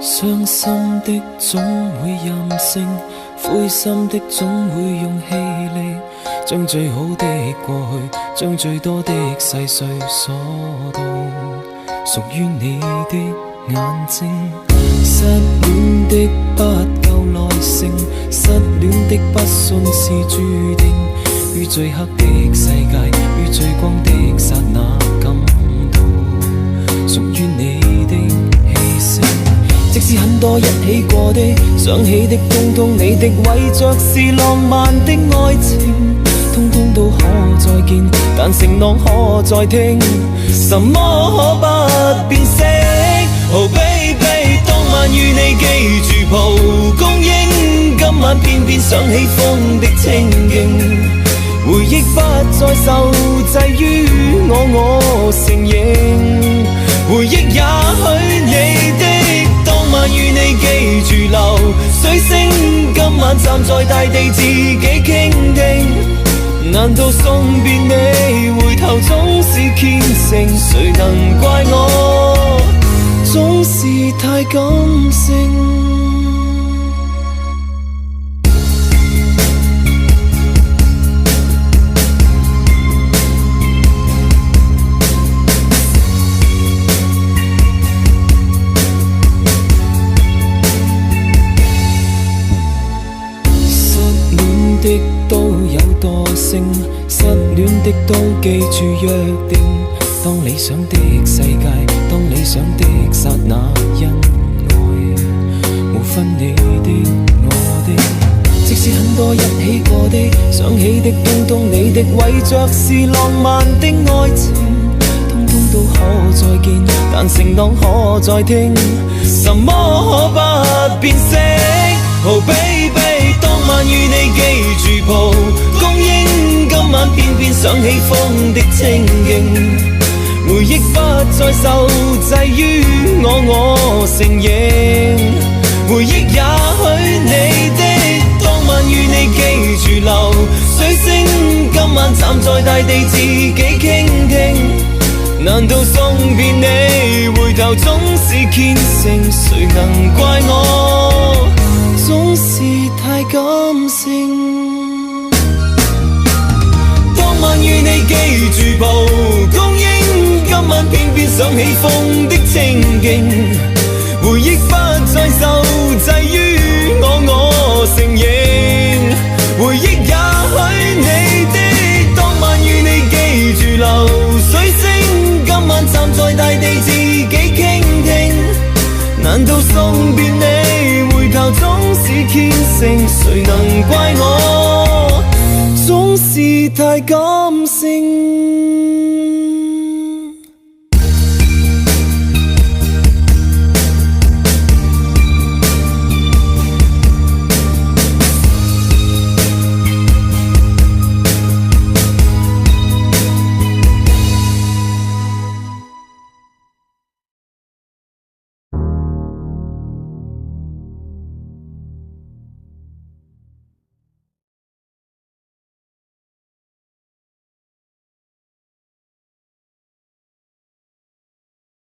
傷心的總會任性，灰心的總會用氣力，將最好的過去，將最多的細碎鎖到屬於你的眼睛。失戀的不夠耐性，失戀的不信是注定，於最黑的世界，於最光的剎那感到屬於你的氣息。即使很多一起過的，想起的通通你的，為着是浪漫的愛情，通通都可再見，但承諾可再聽，什麼可不變色。Oh baby， 當晚與你記住蒲公英，今晚偏偏想起風的清勁，回憶不再受制於我承認，回憶也許你的。當晚與你記住流水聲，今晚站在大地自己傾聽，難道送別你回頭總是虔誠，誰能怪我總是太感性。的都有惰性，失戀的都記住約定，當理想的世界，當理想的剎那，因愛無分你的我的。即使很多一起過的，想起的通通你的，為着是浪漫的愛情，通通都可再見，但承諾可再聽，什麼可不變色。Oh baby， 當晚與你記住蒲公英，今晚偏偏想起風的清勁，回憶不再受制於我承認，回憶也許你的。當晚與你記住流水聲，今晚站在大地自己傾聽，難道送別你回頭總是虔誠，誰能怪我總是太感性。當晚與你記住蒲公英，今晚偏偏想起風的清勁，回憶不再受制於我承認，回憶也許你的。當晚與你記住流水聲，今晚站在大地自己傾聽，難道送別你回頭總是虔誠，誰能怪我總是太感